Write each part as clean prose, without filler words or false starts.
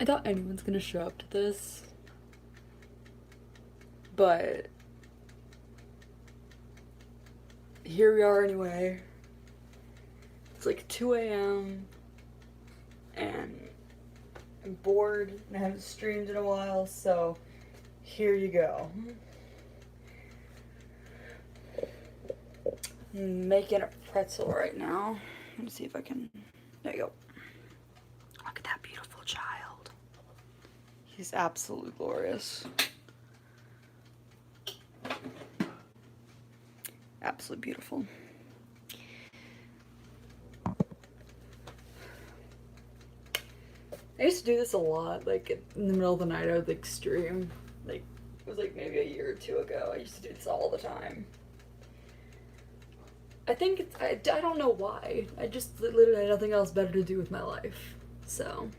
doubt anyone's gonna show up to this, but here we are anyway. It's like 2 a.m. and I'm bored and I haven't streamed in a while, so here you go. I'm making a pretzel right now. Let me see if I can. There you go. Look at that beautiful child. He's absolutely glorious. Absolutely beautiful. I used to do this a lot, like in the middle of the night I would like stream. Like, it was like maybe a year or two ago. I used to do this all the time. I think it's, I don't know why. I just literally had nothing else better to do with my life. So,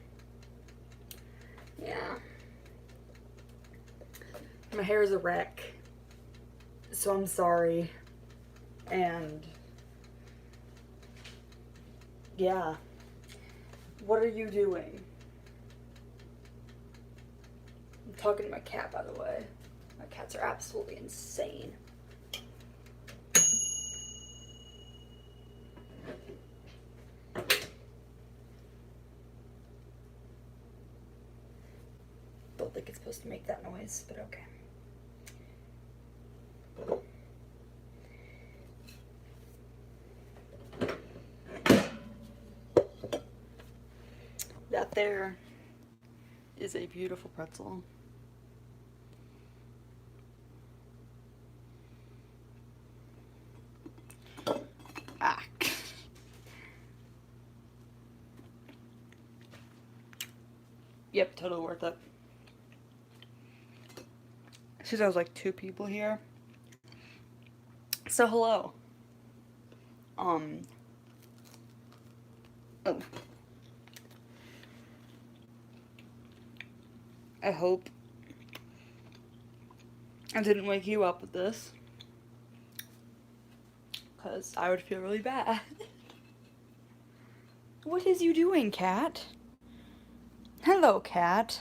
yeah. My hair is a wreck. So I'm sorry. And, yeah. What are you doing? I'm talking to my cat, by the way. My cats are absolutely insane. Don't think it's supposed to make that noise, but okay. That there is a beautiful pretzel. Ah. Yep, totally worth it. Since I was like 2 people here. So hello. Oh. I hope I didn't wake you up with this, because I would feel really bad. What is you doing, cat? Hello, cat.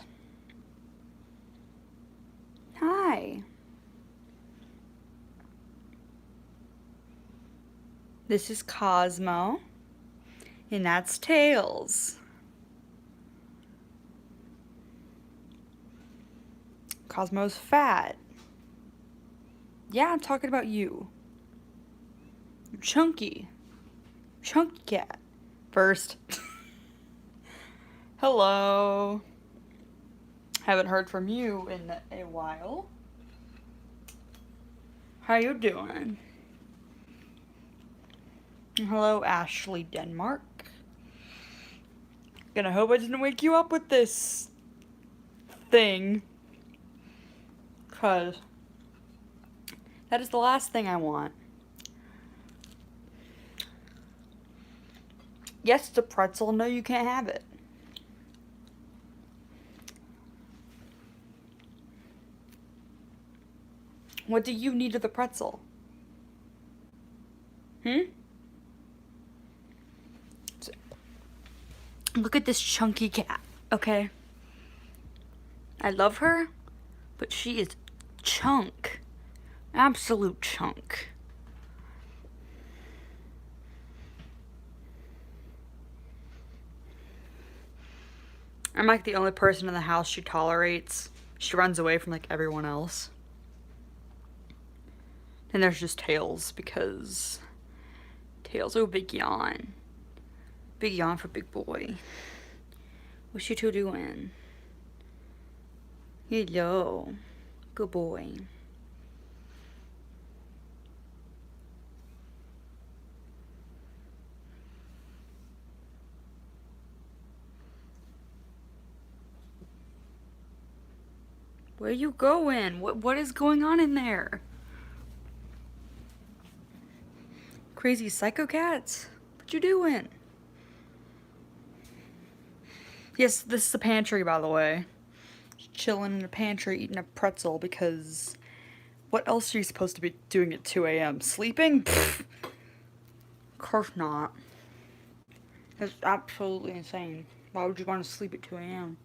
Hi. This is Cosmo, and that's Tails. Cosmo's fat. Yeah, I'm talking about you. You're chunky. Chunky cat. First. Hello. Haven't heard from you in a while. How you doing? Hello, Ashley Denmark. Gonna hope I didn't wake you up with this thing, cause that is the last thing I want. Yes, it's a pretzel. No, you can't have it. What do you need of the pretzel? Look at this chunky cat, okay? I love her, but she is chunk. Absolute chunk. I'm like the only person in the house she tolerates. She runs away from like everyone else. And there's just Tails, because Tails, oh, big yawn. Big yawn for big boy. What's you two doing? Hello. Good boy. Where you going? What is going on in there? Crazy psycho cats? What you doing? Yes, this is the pantry, by the way. Just chilling in the pantry eating a pretzel, because what else are you supposed to be doing at 2 a.m.? Sleeping? Pfft. Of course not. That's absolutely insane. Why would you want to sleep at 2 a.m.?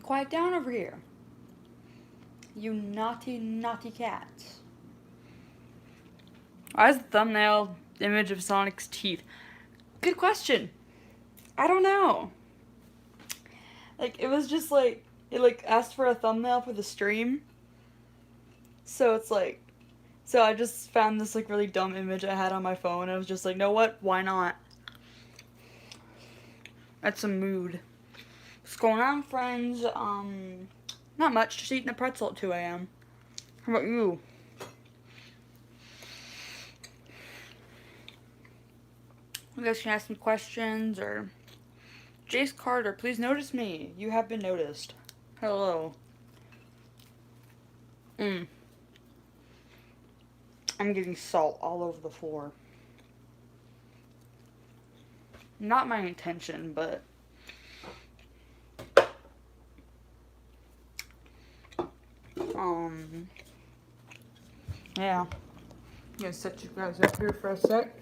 quiet down over here. You naughty, naughty cats. Why is the thumbnail image of Sonic's teeth? Good question. I don't know. Like, it was just like, it like asked for a thumbnail for the stream. So it's like, so I just found this like really dumb image I had on my phone and I was just like, know what? Why not? That's a mood. What's going on, friends? Not much, just eating a pretzel at 2 a.m. How about you? You guys can ask me questions or... Jace Carter, please notice me. You have been noticed. Hello. I'm getting salt all over the floor. Not my intention, but... yeah. I'm gonna set you guys up here for a sec.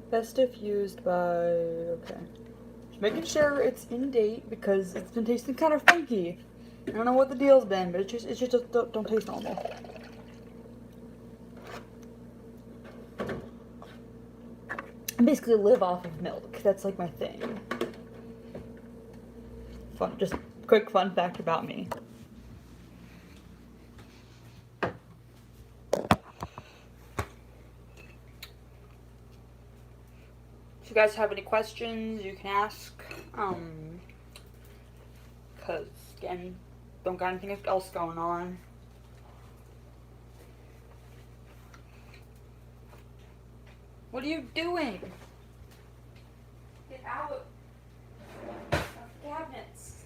Best if used by... okay. Just making sure it's in date because it's been tasting kind of funky. I don't know what the deal's been, but it's just don't taste normal. I basically live off of milk. That's like my thing. Fun, just quick fun fact about me. If you guys have any questions, you can ask. Cause again, don't got anything else going on. What are you doing? Get out of the cabinets.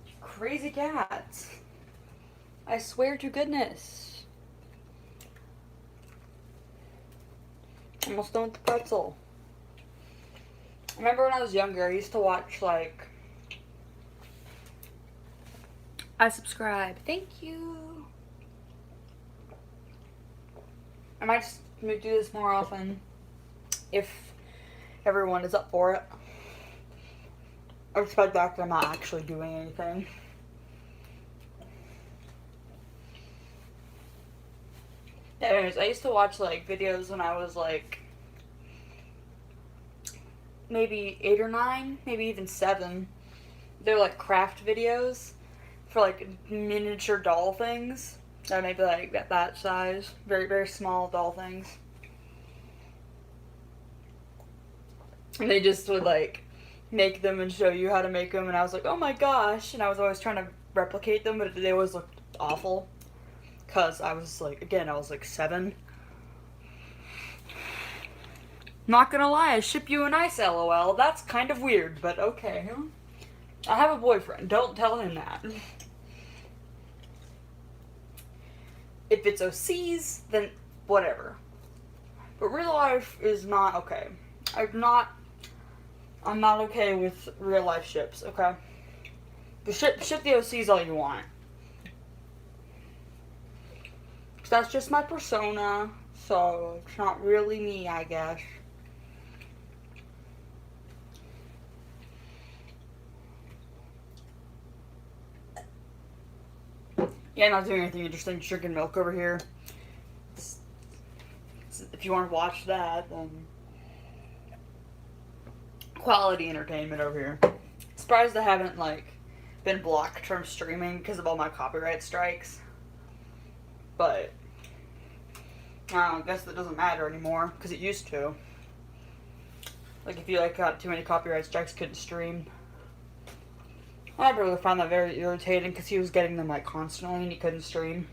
You crazy cats. I swear to goodness. Almost done with the pretzel. I remember when I was younger, I used to watch, like... I subscribe. Thank you. I might just do this more often if everyone is up for it. I expect that I'm not actually doing anything. Anyways, I used to watch, like, videos when I was, like... maybe 8 or 9, maybe even 7. They're like craft videos for like miniature doll things. Or maybe like that size. Very, very small doll things. And they just would like make them and show you how to make them. And I was like, oh my gosh. And I was always trying to replicate them, but they always looked awful. Because I was like, again, I was like 7. Not gonna lie, I ship you an ice, lol. That's kind of weird, but okay. I have a boyfriend. Don't tell him that. If it's OCs, then whatever. But real life is not okay. I'm not okay with real life ships, okay? But ship the OCs all you want. 'Cause that's just my persona, so it's not really me, I guess. Yeah, not doing anything interesting, just drinking milk over here. If you want to watch that, then quality entertainment over here. Surprised I haven't, like, been blocked from streaming because of all my copyright strikes. But, I guess that doesn't matter anymore, because it used to. Like, if you, like, got too many copyright strikes, couldn't stream. I really found that very irritating because he was getting them like constantly and he couldn't stream.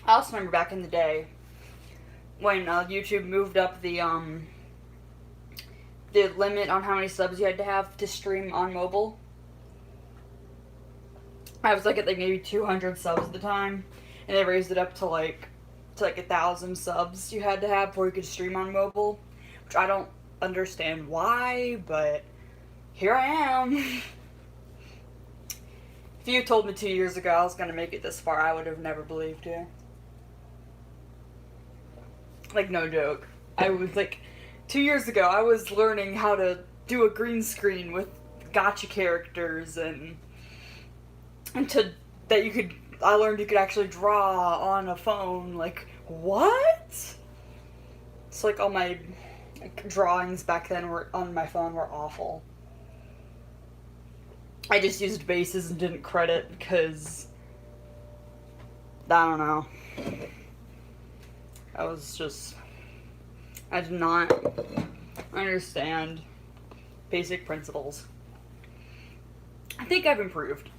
I also remember back in the day when YouTube moved up the limit on how many subs you had to have to stream on mobile. I was like at like maybe 200 subs at the time, and they raised it up to like 1,000 subs you had to have before you could stream on mobile, which I don't understand why, but here I am. If you told me 2 years ago I was gonna make it this far, I would have never believed you. Like, no joke. I was like, 2 years ago, I was learning how to do a green screen with gotcha characters and that you could. I learned you could actually draw on a phone. Like, what? It's like all my drawings back then were on my phone were awful. I just used bases and didn't credit because I don't know. I did not understand basic principles. I think I've improved,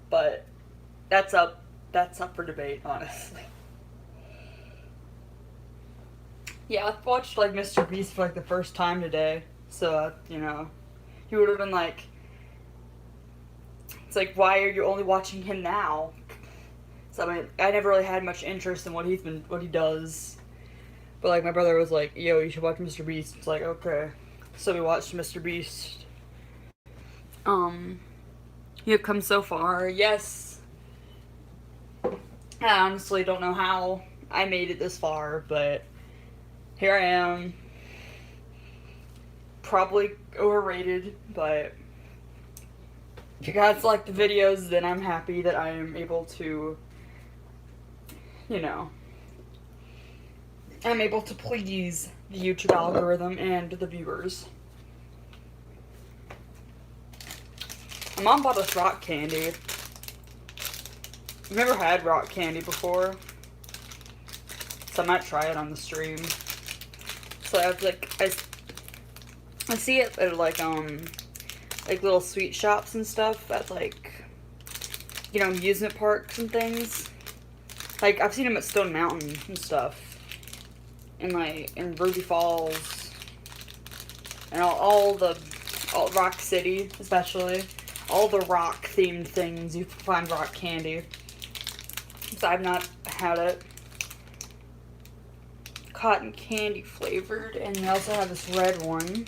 but that's up for debate, honestly. Yeah, I watched like Mr. Beast for like the first time today, so you know, he would have been like, it's like, why are you only watching him now? So I mean, I never really had much interest in what he does. But like my brother was like, yo, you should watch Mr. Beast. It's like, okay. So we watched Mr. Beast. You've come so far. Yes. I honestly don't know how I made it this far, but here I am. Probably overrated, but if you guys like the videos, then I'm happy that I am able to, you know, I'm able to please the YouTube algorithm and the viewers. My mom bought us rock candy. I've never had rock candy before, so I might try it on the stream. So I have like, I see it at like little sweet shops and stuff at like, you know, amusement parks and things. Like, I've seen them at Stone Mountain and stuff. And like, in Ruby Falls. And all Rock City, especially. All the rock themed things, you find rock candy. So I've not had it. Cotton candy flavored. And they also have this red one,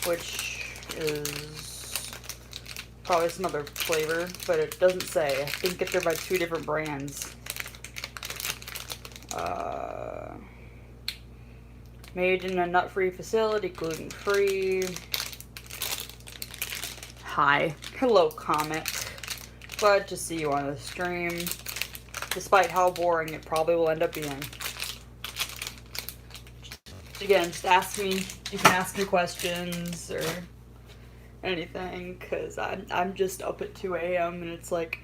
which is probably some other flavor, but it doesn't say. I think they're by 2 different brands. Made in a nut-free facility, gluten-free. Hi. Hello, Comet. Glad to see you on the stream, despite how boring it probably will end up being. Again, just ask me. You can ask me questions or anything, because I'm just up at 2 a.m. and it's like,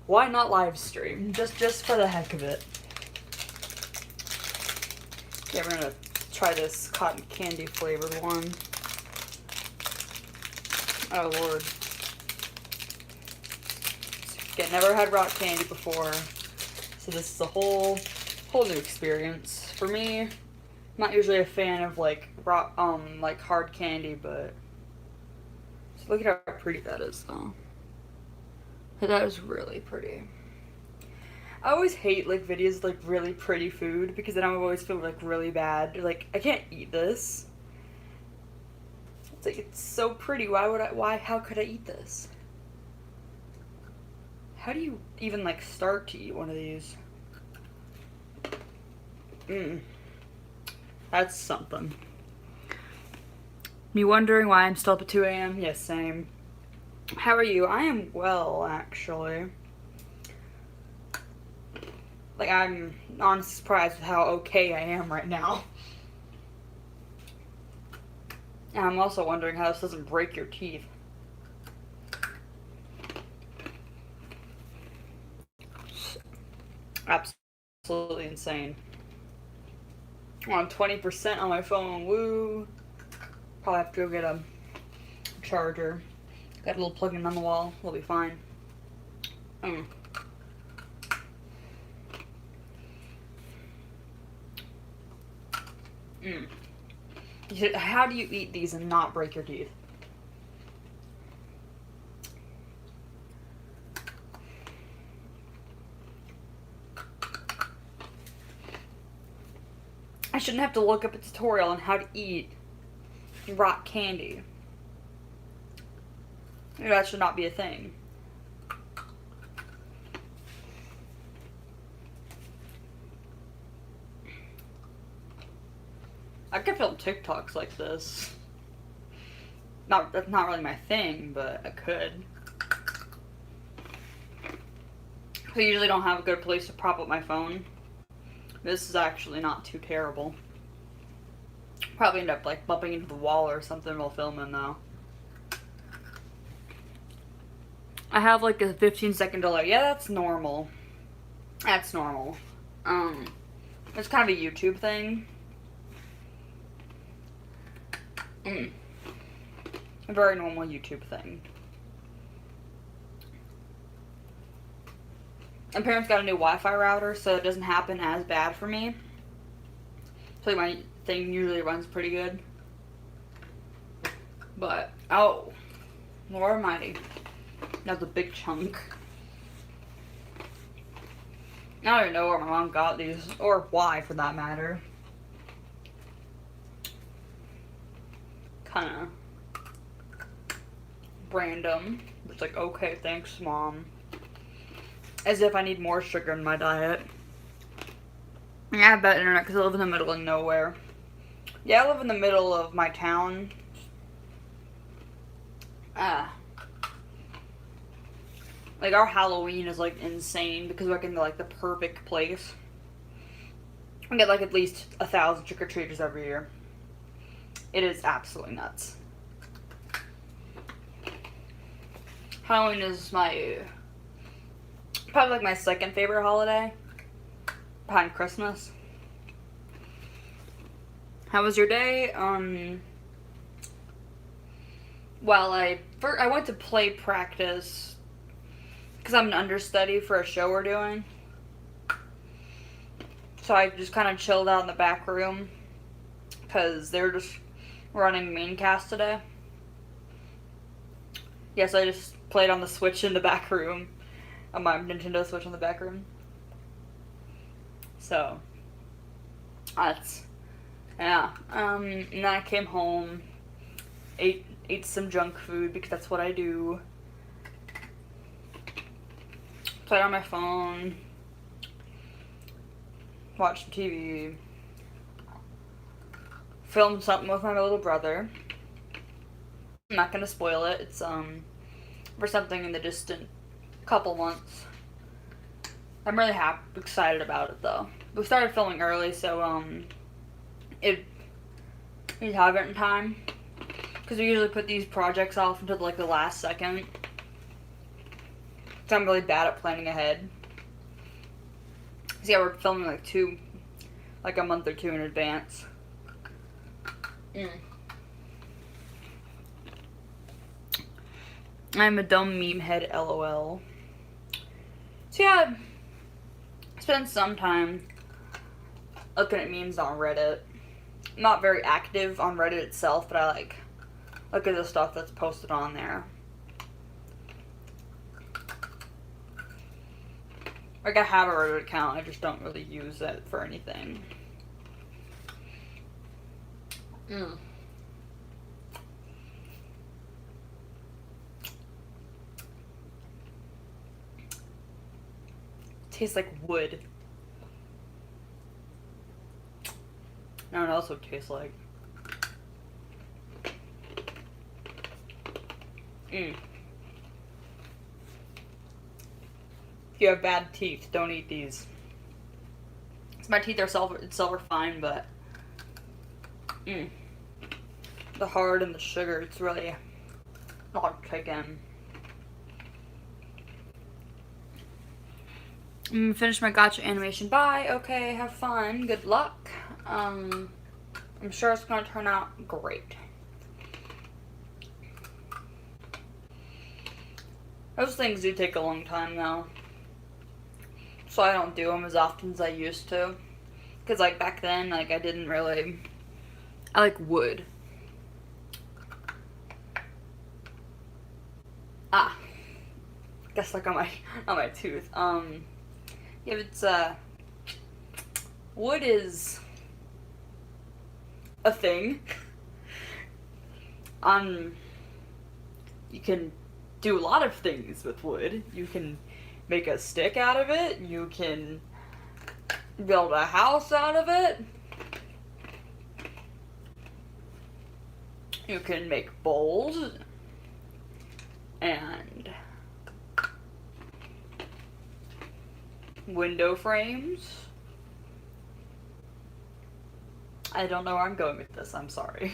why not live stream? Just for the heck of it. Yeah, we're gonna try this cotton candy flavored one. Oh lord. Again, never had rock candy before, so this is a whole new experience for me. I'm not usually a fan of like rock, like hard candy, but look at how pretty that is, though. That is really pretty. I always hate like videos with like really pretty food, because then I always feel like really bad. Like, I can't eat this. It's like, it's so pretty. How could I eat this? How do you even like start to eat one of these? That's something. Me wondering why I'm still up at 2 a.m.? Yes, same. How are you? I am well, actually. Like, I'm honestly surprised with how okay I am right now. And I'm also wondering how this doesn't break your teeth. Absolutely insane. I'm on 20% on my phone. Woo. Probably have to go get a charger. Got a little plug-in on the wall. We'll be fine. How do you eat these and not break your teeth? I shouldn't have to look up a tutorial on how to eat rock candy. Maybe that should not be a thing. TikToks like this. That's not really my thing, but I could. I usually don't have a good place to prop up my phone. This is actually not too terrible. Probably end up like bumping into the wall or something while filming though. I have like a 15-second delay. Yeah, that's normal. That's normal. It's kind of a YouTube thing. A very normal YouTube thing. My parents got a new Wi-Fi router, so it doesn't happen as bad for me. So my thing usually runs pretty good. But, oh, Lord almighty. That's a big chunk. I don't even know where my mom got these, or why for that matter. Kinda random. It's like, okay, thanks, Mom. As if I need more sugar in my diet. I have bad internet because I live in the middle of nowhere. Yeah, I live in the middle of my town. Like, our Halloween is, like, insane because we're in, like, the perfect place. We get, like, at least 1,000 trick-or-treaters every year. It is absolutely nuts. Halloween is probably, like, my second favorite holiday. Behind Christmas. How was your day? Well, I went to play practice because I'm an understudy for a show we're doing. So I just kind of chilled out in the back room because they were just running main cast today. Yes, I just played on the Switch in the back room. On my Nintendo Switch in the back room. So, that's, yeah. And then I came home, ate some junk food because that's what I do. Played on my phone, watched some TV, filmed something with my little brother. I'm not gonna spoil it. It's for something in the distant couple months. I'm really excited about it though. We started filming early, so we have it in time because we usually put these projects off until like the last second. So I'm really bad at planning ahead. So yeah, we're filming like a month or two in advance. I'm a dumb meme head, LOL. So yeah, I spent some time looking at memes on Reddit. I'm not very active on Reddit itself, but I like look at the stuff that's posted on there. Like, I have a Reddit account, I just don't really use it for anything. Tastes like wood. Now it also tastes like. If you have bad teeth, don't eat these. My teeth are silver fine, but the hard and the sugar, it's really not taken. Finish my gotcha animation. Bye. Okay, have fun. Good luck. I'm sure it's gonna turn out great. Those things do take a long time though. So I don't do them as often as I used to. Because like back then, like I didn't really, I like wood. Guess like on my tooth. Yeah, it's wood is a thing. You can do a lot of things with wood. You can make a stick out of it. You can build a house out of it. You can make bowls and window frames. I don't know where I'm going with this, I'm sorry.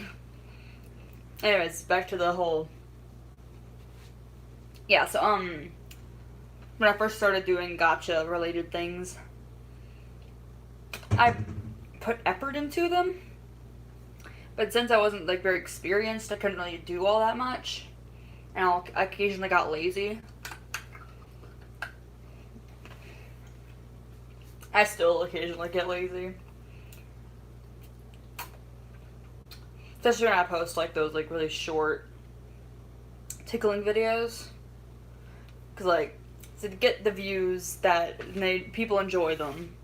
Anyways, back to the whole... Yeah, so, when I first started doing gacha related things, I put effort into them, but since I wasn't, like, very experienced, I couldn't really do all that much, and I occasionally got lazy. I still occasionally get lazy. Especially when I post, like, those, like, really short tickling videos. Because, like, to get the views that people enjoy them.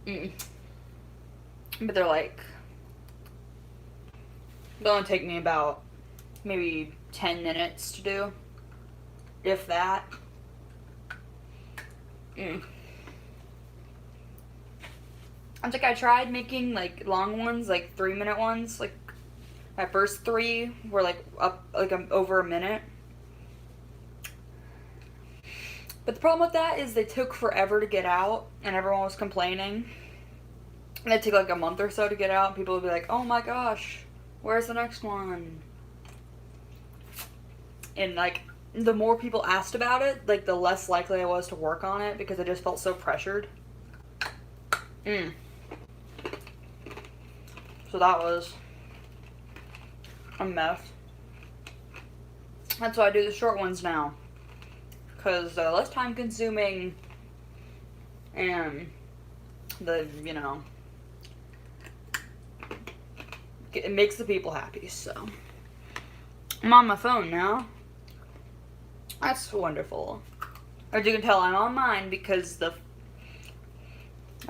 But they're, like, they'll only take me about maybe 10 minutes to do. If that. I think I tried making, like, long ones, like, 3-minute ones. Like, my first 3 were, like, up, like, over a minute. But the problem with that is they took forever to get out, and everyone was complaining. And it took, like, a month or so to get out, and people would be like, oh my gosh, where's the next one? And, like, the more people asked about it, like, the less likely I was to work on it, because I just felt so pressured. So that was a mess. That's why I do the short ones now. Because they're less time consuming and it makes the people happy, so. I'm on my phone now. That's wonderful. As you can tell, I'm on mine because the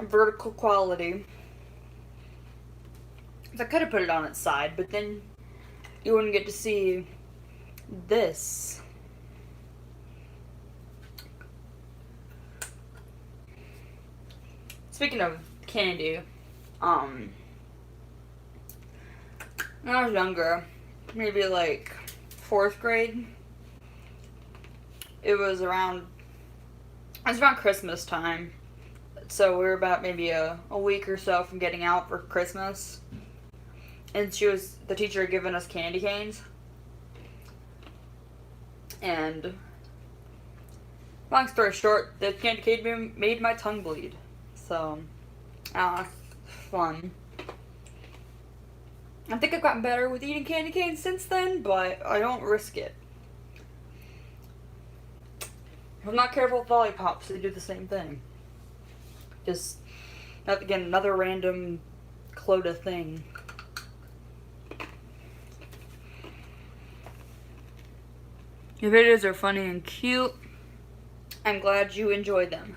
vertical quality. So I could have put it on its side, but then you wouldn't get to see this. Speaking of candy, when I was younger, maybe like 4th grade, it was around Christmas time. So we were about maybe a week or so from getting out for Christmas. And the teacher had given us candy canes. And long story short, the candy cane made my tongue bleed. So, fun. I think I've gotten better with eating candy canes since then, but I don't risk it. If I'm not careful with lollipops, they do the same thing. Just, again, another random Clota thing. Your videos are funny and cute. I'm glad you enjoyed them.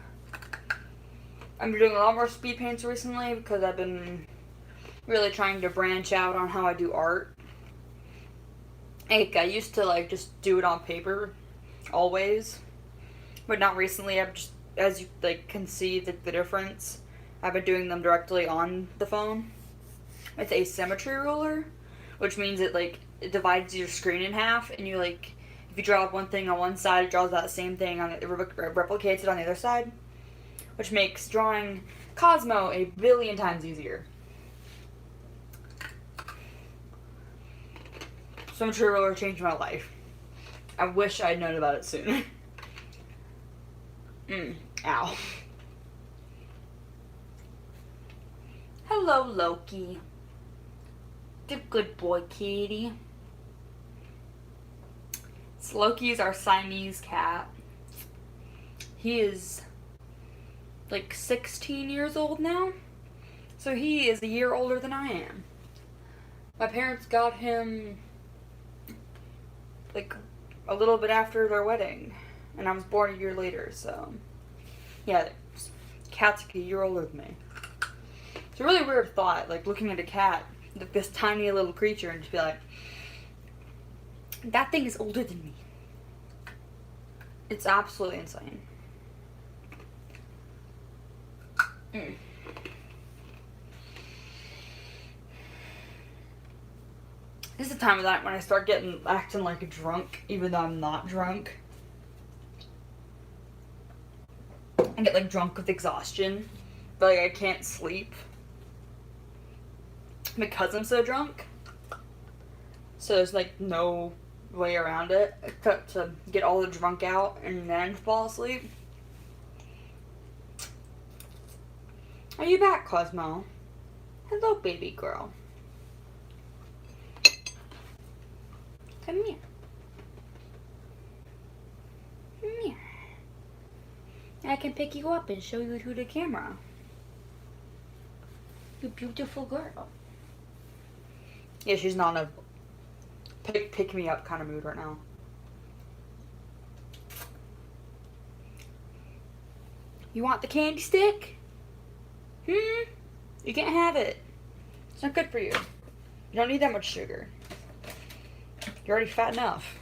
I've been doing a lot more speed paints recently because I've been really trying to branch out on how I do art. Like, I used to, like, just do it on paper, always. But not recently. I've just, as you, like, can see the difference, I've been doing them directly on the phone. It's asymmetry ruler, which means it, like, it divides your screen in half, and you, like, if you draw one thing on one side, it draws that same thing on it replicates it on the other side, which makes drawing Cosmo a billion times easier. Symmetry ruler changed my life. I wish I'd known about it sooner. Ow. Hello, Loki. The good boy, kitty. So Loki is our Siamese cat. He is like 16 years old now. So he is a year older than I am. My parents got him like a little bit after their wedding. And I was born a year later, so yeah, cat's like a year older than me. It's a really weird thought, like looking at a cat, like this tiny little creature, and just be like, that thing is older than me. It's absolutely insane. This is the time of night when I start acting like a drunk, even though I'm not drunk. I get like drunk with exhaustion, but like I can't sleep because I'm so drunk. So there's like no way around it except to get all the drunk out and then fall asleep. Are you back, Cosmo? Hello, baby girl. Come here. Come here. I can pick you up and show you to the camera. You beautiful girl. Yeah, she's not in a pick me up kind of mood right now. You want the candy stick? You can't have it. It's not good for you. You don't need that much sugar. You're already fat enough.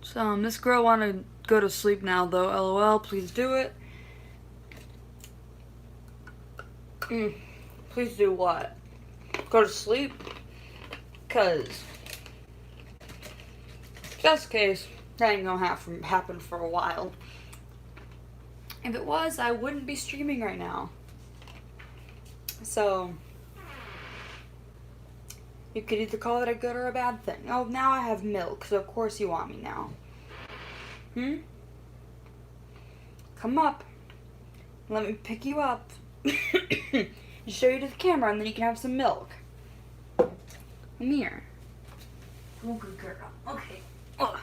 So, this girl wanted to go to sleep now, though. LOL, please do it. Please do what? Go to sleep? Because if that's the case, that ain't gonna happen for a while. If it was, I wouldn't be streaming right now. So, you could either call it a good or a bad thing. Oh, now I have milk, so of course you want me now. Come up. Let me pick you up. And show you to the camera, and then you can have some milk. Come here. Oh, good girl. Okay. Ugh.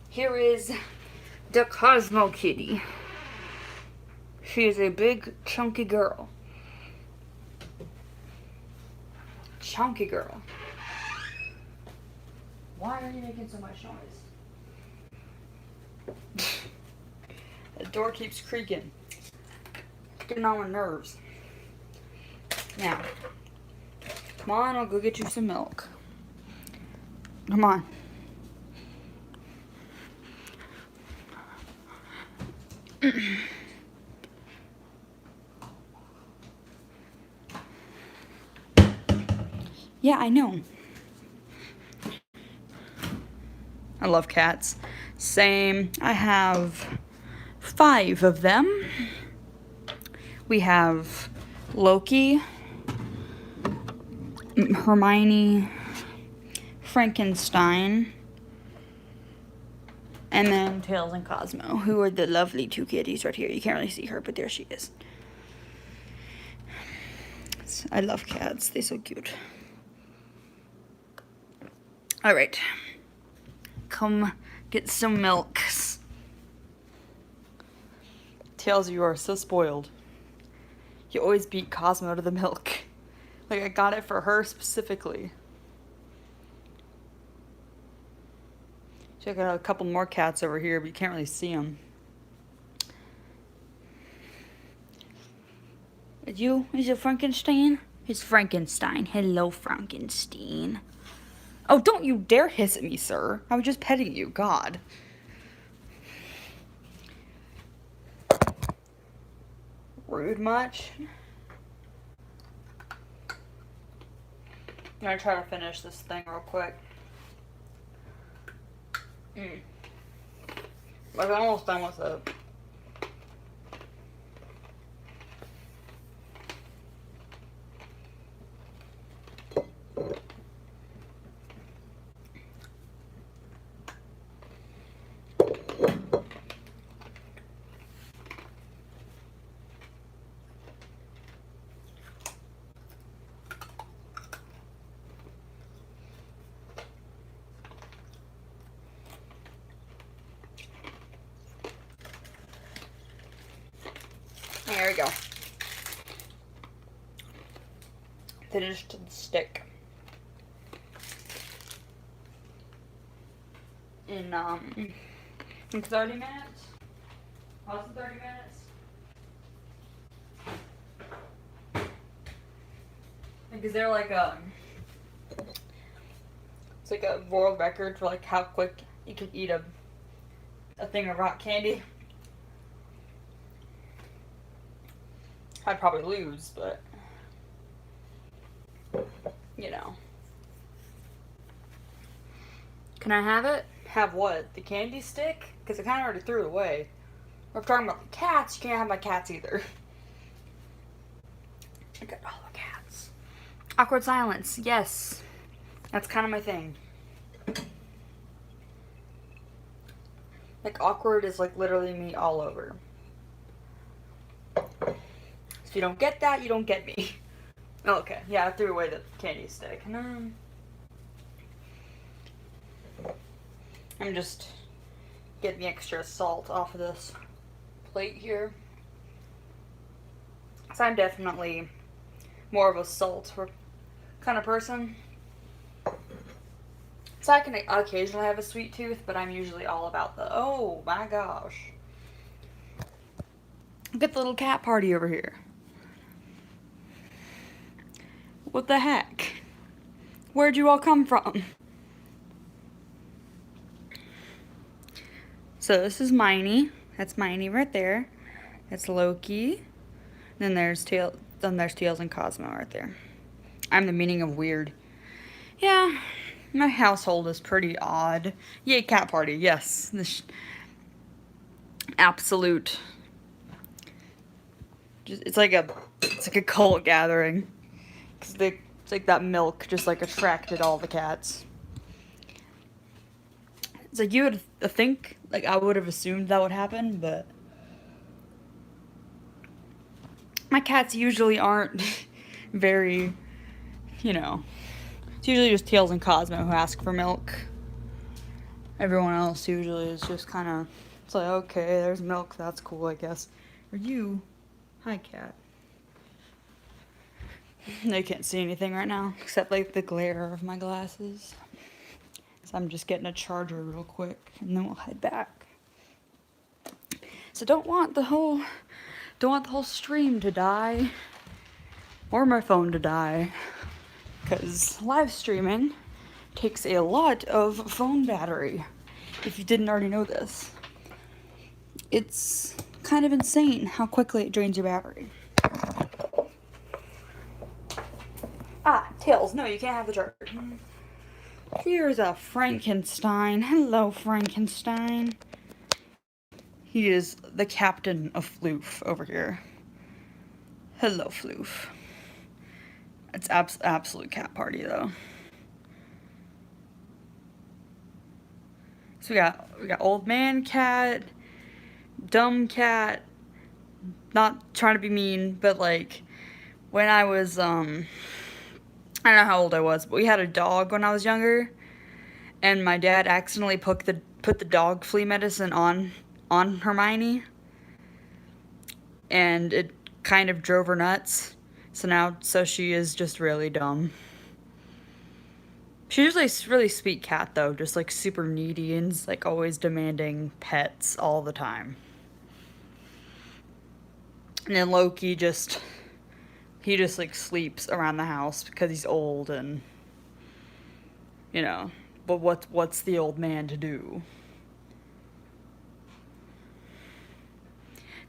Here is the Cosmo Kitty. She is a big, chunky girl. Chunky girl. Why are you making so much noise? The door keeps creaking. Getting on my nerves. Now, come on, I'll go get you some milk. Come on. Yeah, I know. I love cats. Same. I have 5 of them. We have Loki, Hermione, Frankenstein, and then Tails and Cosmo, who are the lovely 2 kitties right here. You can't really see her, but there she is. I love cats. They're so cute. Alright. Come get some milk. Tails, you are so spoiled. You always beat Cosmo to the milk. Like, I got it for her specifically. Check out a couple more cats over here, but you can't really see them. Is it Frankenstein? It's Frankenstein. Hello, Frankenstein. Oh, don't you dare hiss at me, sir. I was just petting you. God. Rude much? I'm gonna try to finish this thing real quick. Like, I'm almost done with it. There we go. Finished the stick. In 30 minutes. Less than 30 minutes. Because they're like it's like a world record for like how quick you can eat a thing of rock candy. I'd probably lose, but you know. Can I have it? Have what? The candy stick? Because I kind of already threw it away. We're talking about the cats. You can't have my cats either. I got all the cats. Awkward silence. Yes. That's kind of my thing. Like, awkward is like literally me all over. So if you don't get that, you don't get me. Okay. Yeah, I threw away the candy stick. No. I'm just getting the extra salt off of this plate here. So I'm definitely more of a salt kind of person. So I can occasionally have a sweet tooth, but I'm usually all about the, oh my gosh. Look at the little cat party over here. What the heck? Where'd you all come from? So this is Miney. That's Miney right there. That's Loki. Then there's Tails and Cosmo right there. I'm the meaning of weird. Yeah, my household is pretty odd. Yay, cat party. Yes, this absolute. It's like a cult gathering. Cause it's like that milk just like attracted all the cats. It's like you would think, like I would have assumed that would happen, but my cats usually aren't very, you know, it's usually just Tails and Cosmo who ask for milk. Everyone else usually is just kind of, it's like, okay, there's milk, that's cool, I guess. Are you? Hi, cat. They can't see anything right now, except like the glare of my glasses. So I'm just getting a charger real quick, and then we'll head back. So don't want the whole stream to die, or my phone to die, because live streaming takes a lot of phone battery. If you didn't already know this, it's kind of insane how quickly it drains your battery. Ah, Tails, no, you can't have the charger. Here's a Frankenstein. Hello, Frankenstein. He is the captain of Floof over here. Hello, Floof. It's absolute cat party, though. So we got old man cat, dumb cat. Not trying to be mean, but like when I was I don't know how old I was, but we had a dog when I was younger, and my dad accidentally put the dog flea medicine on Hermione, and it kind of drove her nuts. So she is just really dumb. She's usually a really sweet cat though, just like super needy and like always demanding pets all the time. And then Loki just like sleeps around the house because he's old and, you know, but what's the old man to do?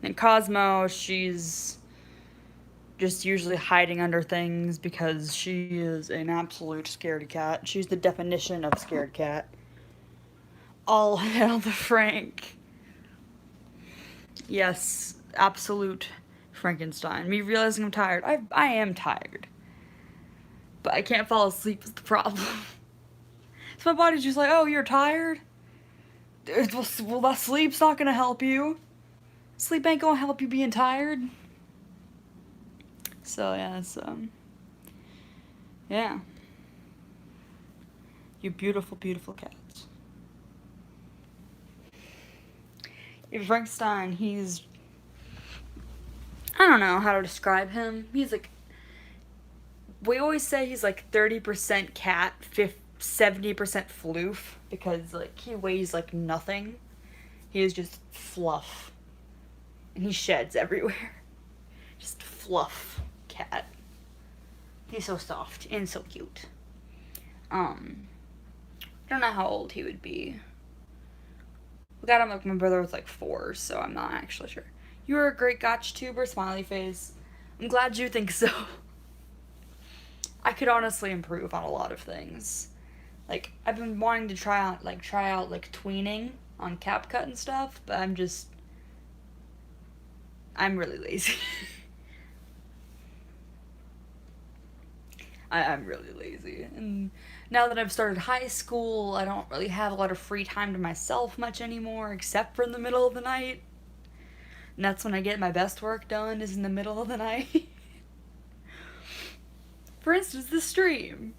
And Cosmo, she's just usually hiding under things because she is an absolute scaredy cat. She's the definition of scared cat. All hail the Frank. Yes, absolute Frankenstein. Me realizing I'm tired. I am tired. But I can't fall asleep is the problem. So my body's just like, oh, you're tired? Well, that sleep's not gonna help you. Sleep ain't gonna help you being tired. So yeah, it's yeah. You beautiful, beautiful cats. Frankenstein, he's, I don't know how to describe him. He's like, we always say he's like 30% cat, 70% floof, because like he weighs like nothing. He is just fluff. And he sheds everywhere. Just fluff cat. He's so soft and so cute. I don't know how old he would be. We got him like my brother was like 4, so I'm not actually sure. You are a great gotch tuber, smiley face. I'm glad you think so. I could honestly improve on a lot of things. Like, I've been wanting to try out like tweening on CapCut and stuff, but I'm really lazy. I'm really lazy. And now that I've started high school, I don't really have a lot of free time to myself much anymore, except for in the middle of the night. And that's when I get my best work done, is in the middle of the night. For instance, the stream.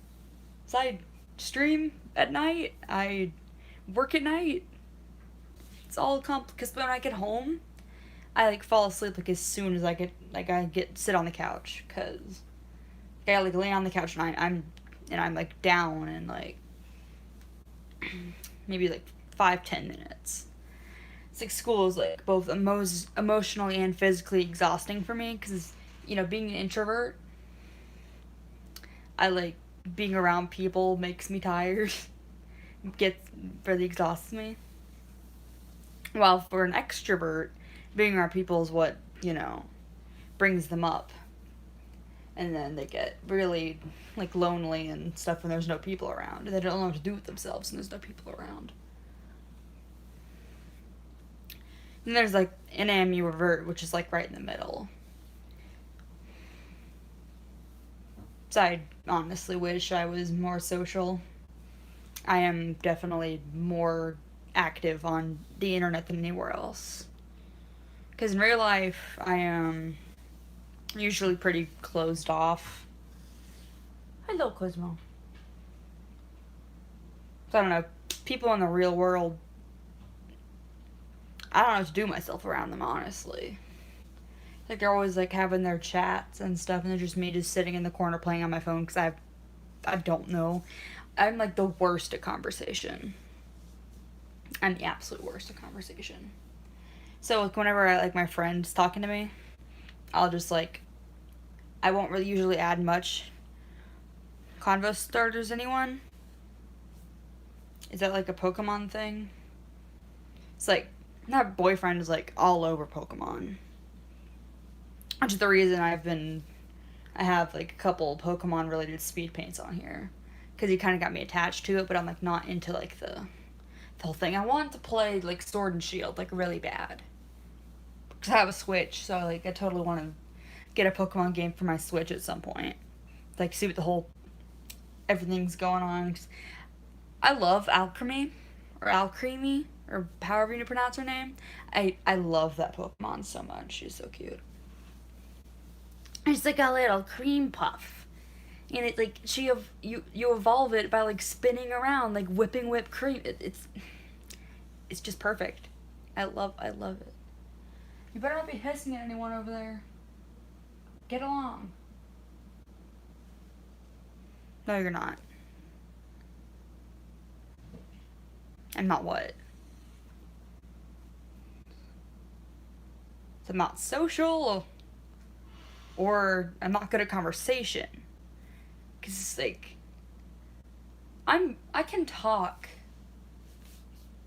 So I stream at night, I work at night. It's all because when I get home, I like fall asleep like as soon as I get sit on the couch, cause I like lay on the couch and I'm like down in like maybe like 5-10 minutes. It's like school is like both emotionally and physically exhausting for me because being an introvert, I like being around people makes me tired. Gets really exhausts me. While for an extrovert, being around people is what brings them up, and then they get really like lonely and stuff when there's no people around. They don't know what to do with themselves when there's no people around. And there's like NAMU revert, which is like right in the middle. So I honestly wish I was more social. I am definitely more active on the internet than anywhere else. Because in real life, I am usually pretty closed off. Hello, Cosmo. So I don't know. People in the real world, I don't know what to do myself around them, honestly. Like, they're always, like, having their chats and stuff, and they're just me just sitting in the corner playing on my phone because I don't know. I'm, like, the worst at conversation. I'm the absolute worst at conversation. So, like, whenever my friend's talking to me, I'll just, like, I won't really usually add much convo starters anyone. Is that, like, a Pokemon thing? It's, like, that boyfriend is, like, all over Pokemon. Which is the reason I have, like, a couple Pokemon-related speed paints on here. Because he kind of got me attached to it, but I'm, like, not into, like, the whole thing. I want to play, like, Sword and Shield, like, really bad. Because I have a Switch, so, like, I totally want to get a Pokemon game for my Switch at some point. Like, see what everything's going on. I love Alchemy, or however you pronounce her name. I love that Pokemon so much. She's so cute. It's like a little cream puff. And it's like, you evolve it by, like, spinning around, like, whip cream. It's just perfect. I love it. You better not be hissing at anyone over there. Get along. No, you're not. I'm not what? So I'm not social, or I'm not good at conversation. Because it's like, I can talk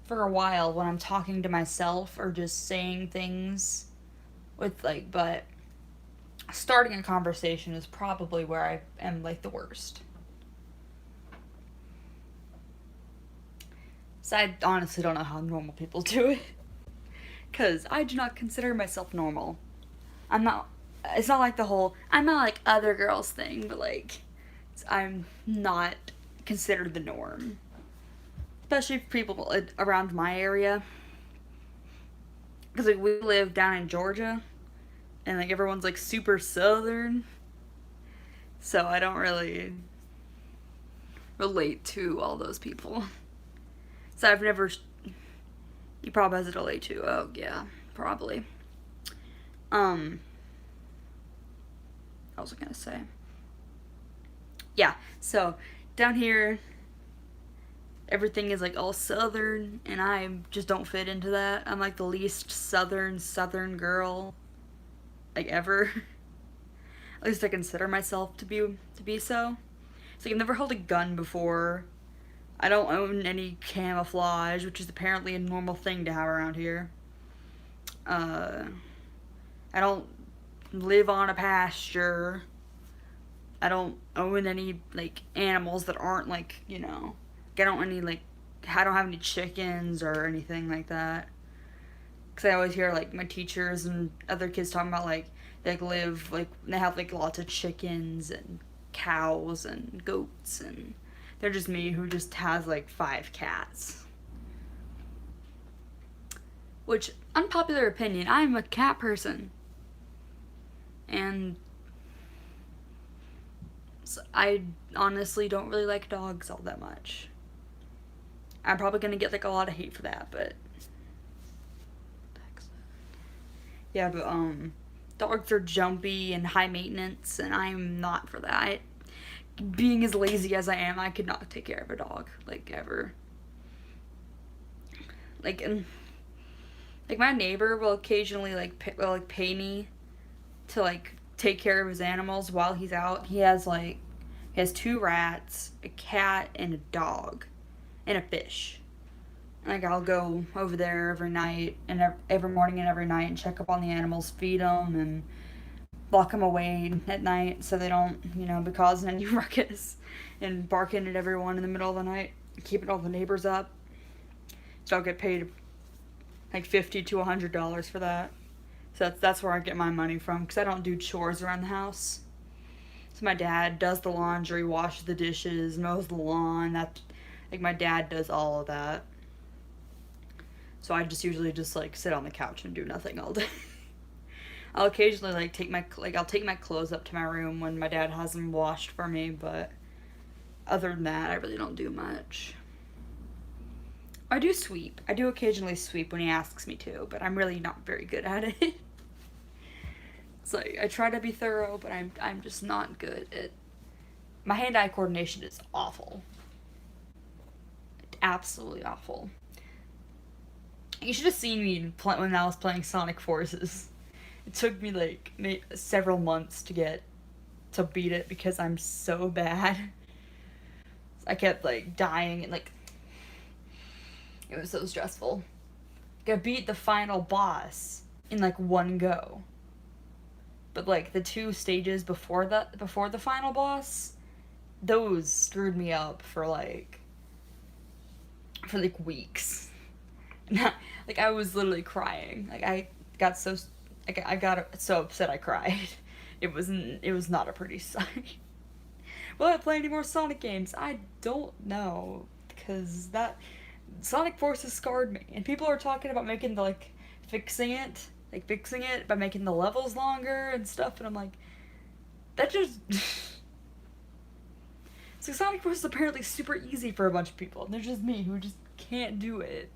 for a while when I'm talking to myself or just saying things with, like, but starting a conversation is probably where I am, like, the worst. So I honestly don't know how normal people do it. Because I do not consider myself normal. It's not like the whole, I'm not like other girls thing, but, like, I'm not considered the norm. Especially for people around my area. Because, like, we live down in Georgia, and, like, everyone's, like, super southern. So I don't really relate to all those people. So I've never... You probably has it relate to. Oh, yeah. Probably. What was I gonna say? Yeah, so down here, everything is, like, all southern, and I just don't fit into that. I'm, like, the least southern girl, like, ever. At least I consider myself to be so. It's like, I've never held a gun before. I don't own any camouflage, which is apparently a normal thing to have around here. I don't live on a pasture. I don't own any like animals that aren't like, I don't any like I don't have any chickens or anything like that. Cuz I always hear like my teachers and other kids talking about like they have like lots of chickens and cows and goats, and they're just me who just has like 5 cats. Which, unpopular opinion, I'm a cat person. And I honestly don't really like dogs all that much. I'm probably gonna get like a lot of hate for that, but yeah, but dogs are jumpy and high maintenance, and I'm not for that. Being as lazy as I am, I could not take care of a dog like ever. Like, and like my neighbor will occasionally pay me to like take care of his animals while he's out. He has 2 rats, a cat, and a dog, and a fish. Like I'll go over there every night and every morning and every night and check up on the animals, feed them, and lock them away at night so they don't, be causing any ruckus and barking at everyone in the middle of the night, keeping all the neighbors up. So I'll get paid like $50 to $100 for that. So that's where I get my money from, because I don't do chores around the house. So my dad does the laundry, washes the dishes, mows the lawn. Like my dad does all of that. So I just usually just like sit on the couch and do nothing all day. I'll occasionally I'll take my clothes up to my room when my dad has them washed for me, but other than that, I really don't do much. I do sweep. I do occasionally sweep when he asks me to, but I'm really not very good at it. It's like I try to be thorough, but I'm just not good at. My hand-eye coordination is awful. Absolutely awful. You should have seen me when I was playing Sonic Forces. It took me like several months to beat it because I'm so bad. I kept like dying and like it was so stressful. I beat the final boss in like one go. But like the 2 stages before the final boss, those screwed me up for like weeks. Like I was literally crying. Like I got so upset I cried. It was not a pretty sight. Will I play any more Sonic games? I don't know, because that Sonic Forces scarred me, and people are talking about fixing it by making the levels longer and stuff, and I'm like, that just. So Sonic Forces is apparently super easy for a bunch of people, and there's just me who just can't do it.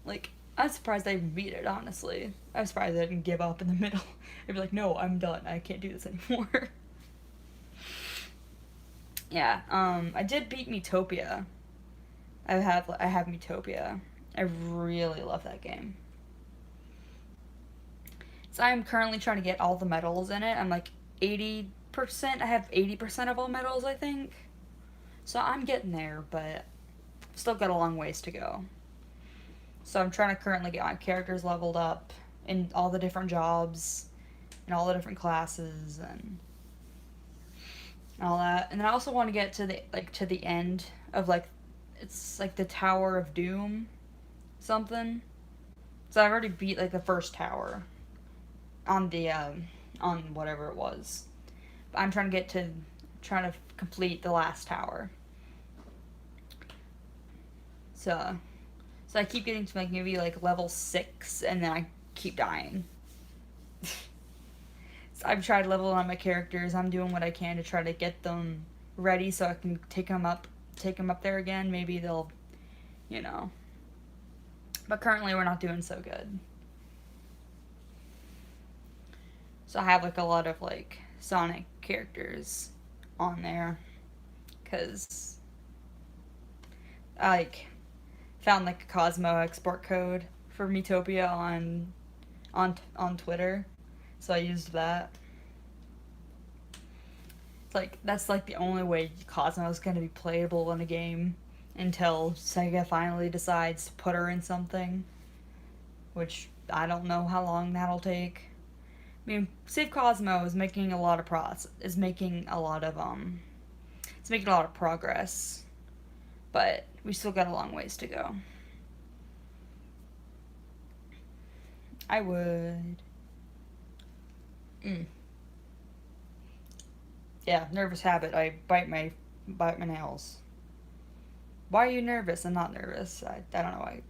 Like, I'm surprised I even beat it, honestly. I'm surprised I didn't give up in the middle. I'd be like, no, I'm done. I can't do this anymore. Yeah, I did beat Miitopia. I have Miitopia. I really love that game. So I'm currently trying to get all the medals in it. I'm like 80%. I have 80% of all medals, I think. So I'm getting there, but still got a long ways to go. So I'm trying to currently get my characters leveled up in all the different jobs and all the different classes and all that. And then I also want to get to the end of it's like the Tower of Doom something. So I've already beat like the first tower on the on whatever it was. But I'm trying to complete the last tower. So I keep getting to like maybe like level 6, and then I keep dying. So I've tried leveling on my characters. I'm doing what I can to try to get them ready so I can take them up there again. Maybe they'll, But currently we're not doing so good. So I have like a lot of like Sonic characters on there, cause I found like a Cosmo export code for Miitopia on Twitter, so I used that. It's like that's like the only way Cosmo is going to be playable in a game until Sega finally decides to put her in something, which I don't know how long that'll take. I mean, Save Cosmo is making a lot of it's making a lot of progress, but we still got a long ways to go. I would. Yeah, nervous habit. I bite my nails. Why are you nervous? I'm not nervous. I don't know why.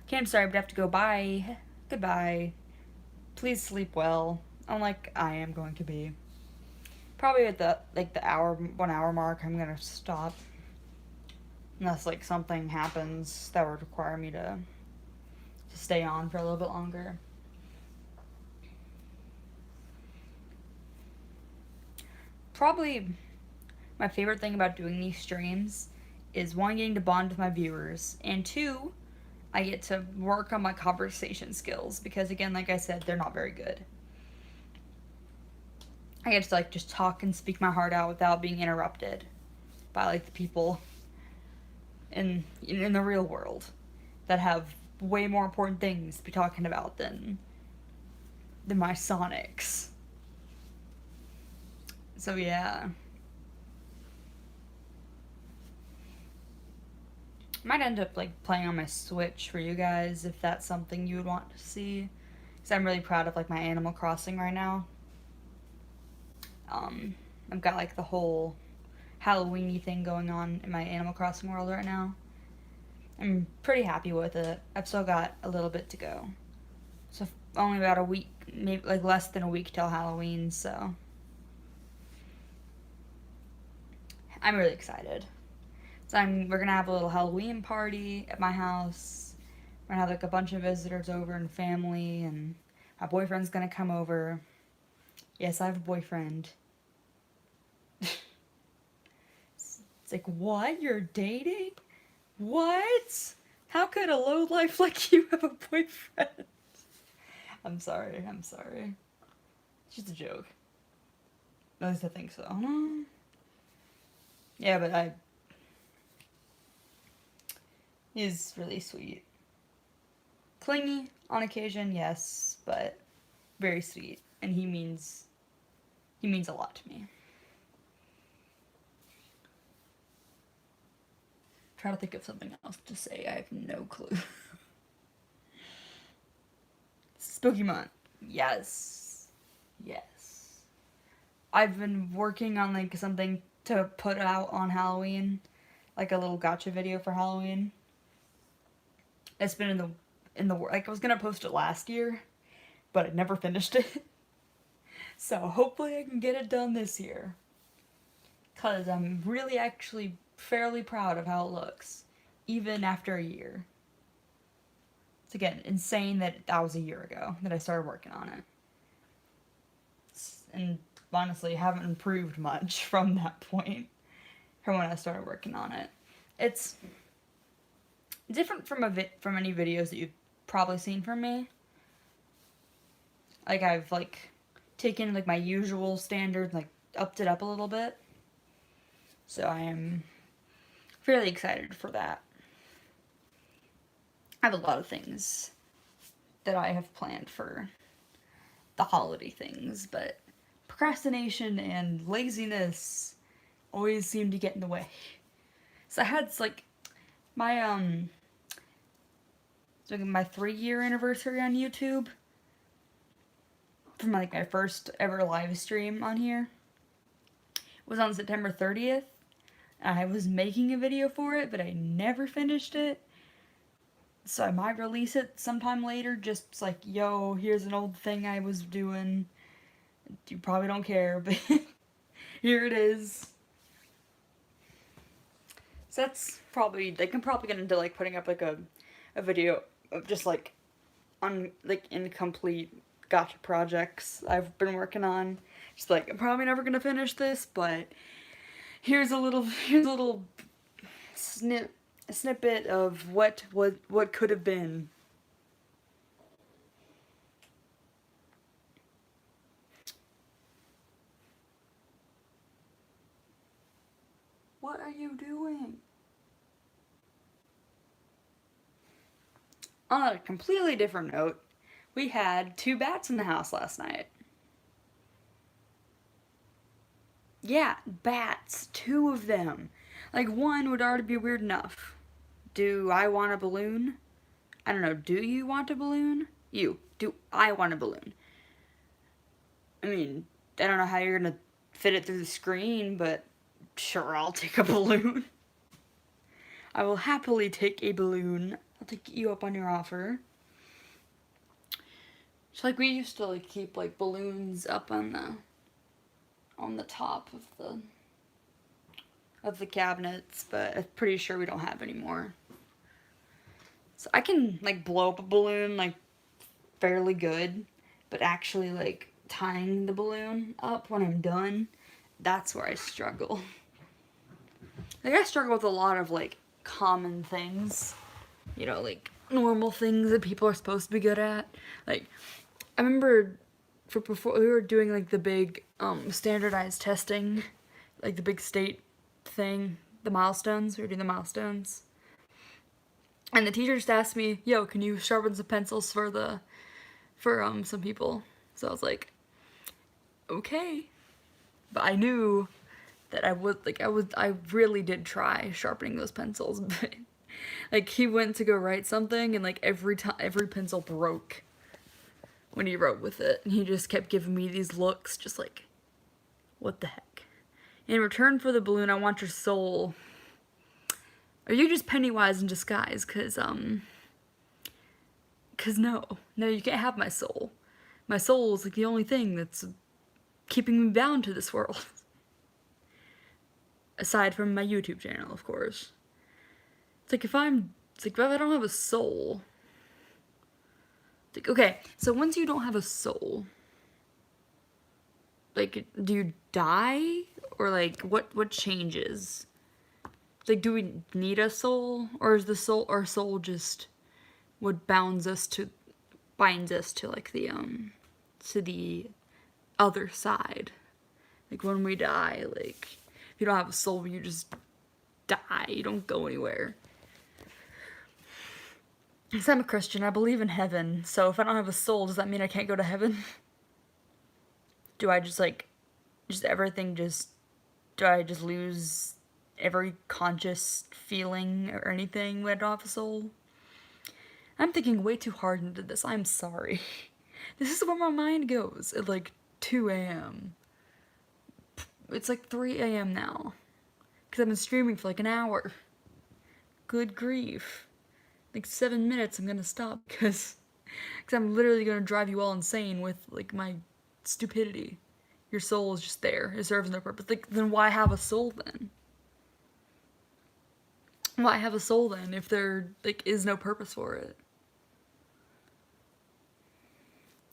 Okay, I'm sorry, but I have to go. Bye. Goodbye. Please sleep well. Unlike I am going to be. Probably at the 1 hour mark, I'm gonna stop. Unless like something happens that would require me to stay on for a little bit longer. Probably my favorite thing about doing these streams is one, getting to bond with my viewers, and two, I get to work on my conversation skills because, again, like I said, they're not very good. I get to like just talk and speak my heart out without being interrupted by like the people in the real world that have way more important things to be talking about than my Sonics. So yeah. Might end up like playing on my Switch for you guys if that's something you would want to see. Because I'm really proud of like my Animal Crossing right now. I've got like the whole Halloween-y thing going on in my Animal Crossing world right now. I'm pretty happy with it. I've still got a little bit to go. So only about a week, maybe like less than a week till Halloween, so I'm really excited. So we're gonna have a little Halloween party at my house. We're gonna have like a bunch of visitors over and family, and my boyfriend's gonna come over. Yes, I have a boyfriend. It's like, what? You're dating? What? How could a lowlife like you have a boyfriend? I'm sorry. It's just a joke. At least I think so. Yeah, but he's really sweet. Clingy on occasion, yes, but very sweet. And he means a lot to me. Try to think of something else to say. I have no clue. Spooky month. Yes. I've been working on like something to put out on Halloween, like a little gotcha video for Halloween. It's been in the like I was gonna post it last year, but I never finished it. So hopefully I can get it done this year. Cause I'm really actually fairly proud of how it looks, even after a year. It's again insane that was a year ago that I started working on it. And honestly, haven't improved much from that point, from when I started working on it. It's different from any videos that you've probably seen from me. Like I've like taken like my usual standards, like upped it up a little bit. So I am fairly excited for that. I have a lot of things that I have planned for the holiday things, but procrastination and laziness always seem to get in the way. So I had like my my 3-year anniversary on YouTube from like my first ever live stream on here. It was on September 30th. I was making a video for it, but I never finished it. So I might release it sometime later, just like, yo, here's an old thing I was doing. You probably don't care, but here it is. So that's probably, like, I'm probably get into like putting up like a video of just like incomplete gotcha projects I've been working on. Just like, I'm probably never gonna finish this, but here's a little snippet of what could have been. What are you doing? On a completely different note, We had 2 bats in the house last night. Yeah, bats. 2 of them. Like, one would already be weird enough. Do I want a balloon? I don't know. Do you want a balloon? You. Do I want a balloon? I mean, I don't know how you're gonna fit it through the screen, but sure, I'll take a balloon. I will happily take a balloon. I'll take you up on your offer. So like we used to like keep like balloons up on the top of the cabinets, but I'm pretty sure we don't have any more. So I can like blow up a balloon like fairly good, but actually like tying the balloon up when I'm done, that's where I struggle. Like I struggle with a lot of like common things, you know, like normal things that people are supposed to be good at. Like I remember before we were doing like the big standardized testing, like the big state thing, the milestones. We were doing the milestones, and the teacher just asked me, "Yo, can you sharpen some pencils for some people?" So I was like, "Okay," but I knew that I really did try sharpening those pencils, but like he went to go write something, and like every pencil broke when he wrote with it, and he just kept giving me these looks, just like, what the heck? In return for the balloon, I want your soul. Are you just Pennywise in disguise? Cause no, you can't have my soul. My soul is like the only thing that's keeping me bound to this world. Aside from my YouTube channel, of course. It's like if I don't have a soul. It's like, okay, so once you don't have a soul, like, do you die? Or like what changes? Like, do we need a soul? Or is our soul just what binds us to like to the other side? Like when we die, like if you don't have a soul, you just die. You don't go anywhere. Because I'm a Christian, I believe in heaven. So if I don't have a soul, does that mean I can't go to heaven? Do I just like everything just do I just lose every conscious feeling or anything when I don't have a soul? I'm thinking way too hard into this. I'm sorry. This is where my mind goes at like 2 a.m. It's like 3 a.m. now. Because I've been streaming for like an hour. Good grief. Like 7 minutes I'm gonna stop because I'm literally gonna drive you all insane with like my stupidity. Your soul is just there. It serves no purpose. Like, then why have a soul then? Why have a soul then if there like is no purpose for it?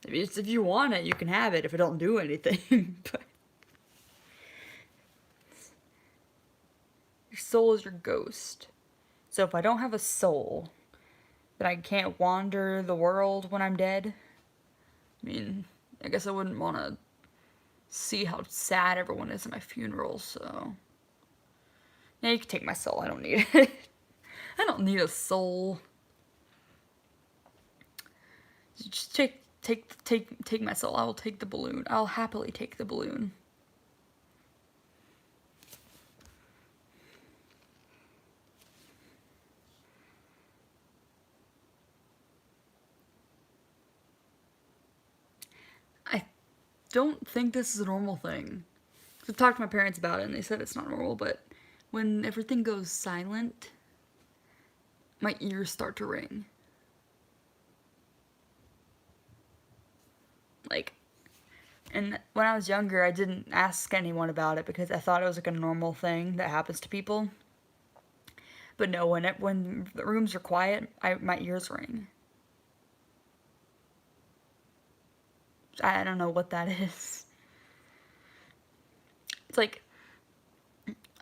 If you want it, you can have it if it don't do anything. But your soul is your ghost. So if I don't have a soul, then I can't wander the world when I'm dead. I mean, I guess I wouldn't want to see how sad everyone is at my funeral, so yeah, you can take my soul. I don't need it. I don't need a soul. Just take my soul. I will take the balloon. I'll happily take the balloon. I don't think this is a normal thing. I've talked to my parents about it, and they said it's not normal, but when everything goes silent, my ears start to ring. Like, and when I was younger, I didn't ask anyone about it because I thought it was like a normal thing that happens to people. But no, when the rooms are quiet, my ears ring. I don't know what that is. It's like,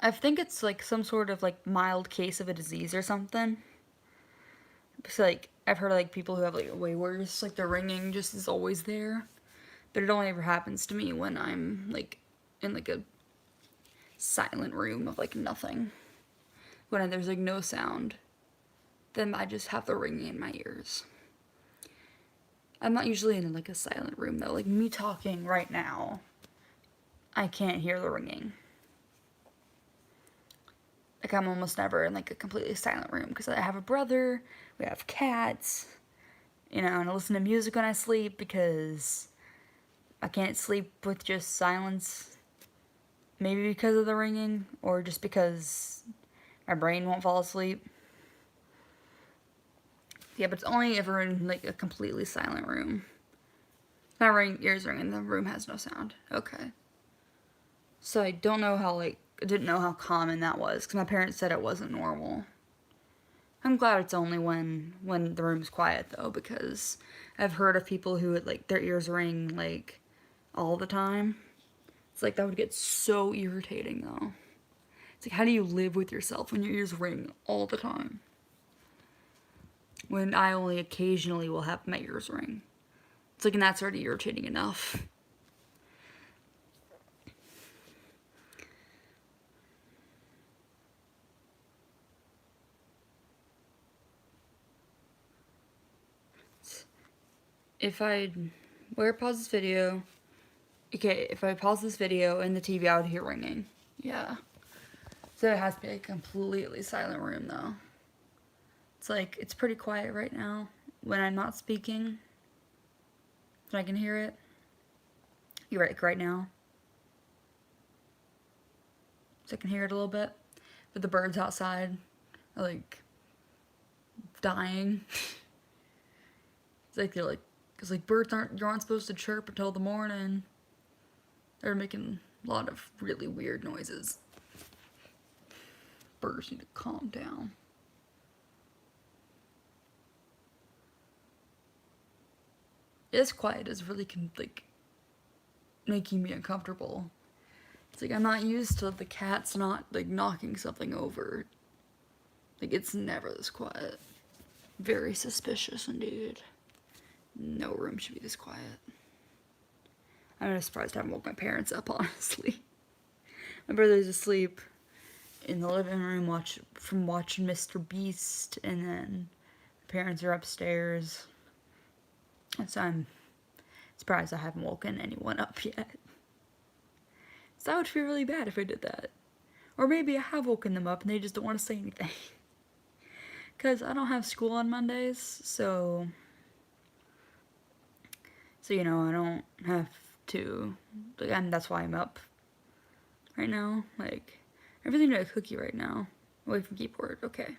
I think it's like some sort of like mild case of a disease or something. So like I've heard of like people who have like way worse, like the ringing just is always there. But it only ever happens to me when I'm like in like a silent room of like nothing. When there's like no sound, then I just have the ringing in my ears. I'm not usually in like a silent room though. Like me talking right now, I can't hear the ringing. Like I'm almost never in like a completely silent room because I have a brother, we have cats, you know, and I listen to music when I sleep because I can't sleep with just silence. Maybe because of the ringing or just because my brain won't fall asleep. Yeah, but it's only ever in like a completely silent room. My ears ringing, the room has no sound. Okay. So I don't know how I didn't know how common that was because my parents said it wasn't normal. I'm glad it's only when the room's quiet though, because I've heard of people who would like their ears ring like all the time. It's like that would get so irritating though. It's like how do you live with yourself when your ears ring all the time? When I only occasionally will have my ears ring. It's like, and that's already irritating enough. If I pause this video, okay, if I pause this video and the TV, I would hear ringing. Yeah. So it has to be a completely silent room though. It's like, it's pretty quiet right now when I'm not speaking. But I can hear it. You're right now. So I can hear it a little bit. But the birds outside are like dying. It's like they're like, because like birds aren't supposed to chirp until the morning. They're making a lot of really weird noises. Birds need to calm down. This quiet is really like making me uncomfortable. It's like I'm not used to the cats not like knocking something over. Like it's never this quiet. Very suspicious indeed. No room should be this quiet. I'm surprised I haven't woke my parents up, honestly. My brother's asleep in the living room watching Mr. Beast, and then my parents are upstairs. So I'm surprised I haven't woken anyone up yet. So that would feel really bad if I did that. Or maybe I have woken them up and they just don't want to say anything. Because I don't have school on Mondays, so you know, I don't have to, like, and that's why I'm up right now. Like, everything to a cookie right now. Away from keyboard, okay.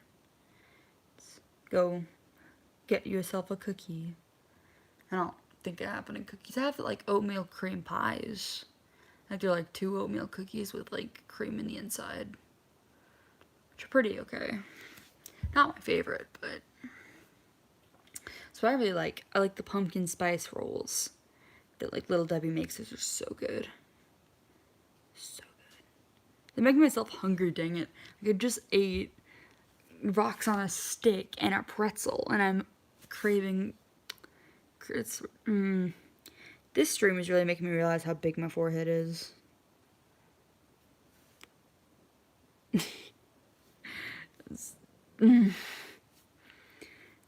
Let's go get yourself a cookie. I don't think they happen in cookies. I have, like, oatmeal cream pies. I do, like, 2 oatmeal cookies with, like, cream in the inside. Which are pretty okay. Not my favorite, but... So I like the pumpkin spice rolls that like Little Debbie makes. Those are so good. So good. They're making myself hungry, dang it. Like I just ate rocks on a stick and a pretzel and I'm craving... This stream is really making me realize how big my forehead is.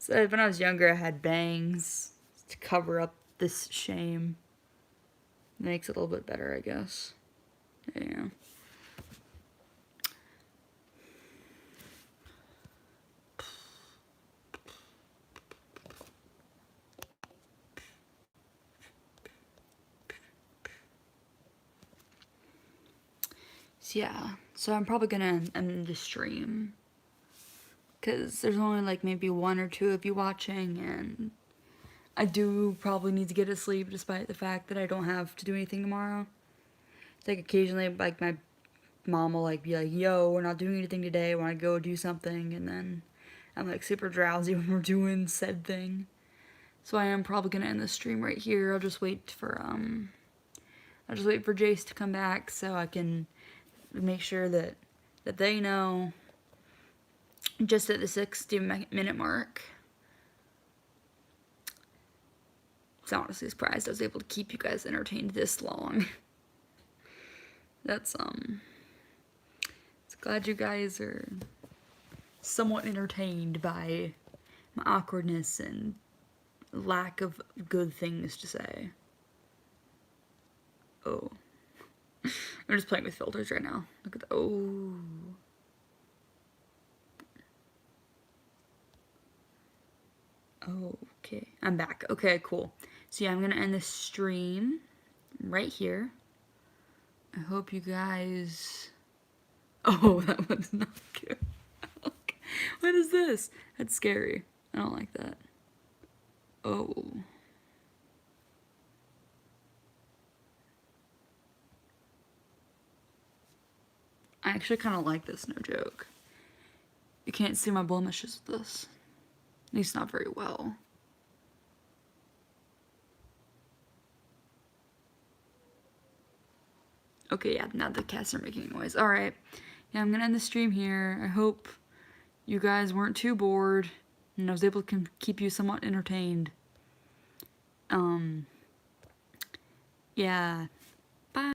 So when I was younger, I had bangs to cover up this shame. It makes it a little bit better, I guess. Yeah. So yeah, so I'm probably gonna end the stream. Because there's only like maybe 1 or 2 of you watching, and I do probably need to get to sleep despite the fact that I don't have to do anything tomorrow. It's like occasionally like my mom will like be like, yo, we're not doing anything today, I want to go do something, and then I'm like super drowsy when we're doing said thing. So I am probably gonna end the stream right here. I'll just wait for Jace to come back so I can make sure that they know just at the 60-minute mark. So I'm honestly surprised I was able to keep you guys entertained this long. That's glad you guys are somewhat entertained by my awkwardness and lack of good things to say. Oh. I'm just playing with filters right now. Look at the, oh. Okay, I'm back. Okay, cool. So yeah, I'm gonna end the stream right here. I hope you guys... Oh, that was not good. What is this? That's scary. I don't like that. Oh. I actually kind of like this, no joke. You can't see my blemishes with this. At least not very well. Okay, yeah, now the cats are making noise. Alright. Yeah, I'm gonna end the stream here. I hope you guys weren't too bored and I was able to keep you somewhat entertained. Yeah.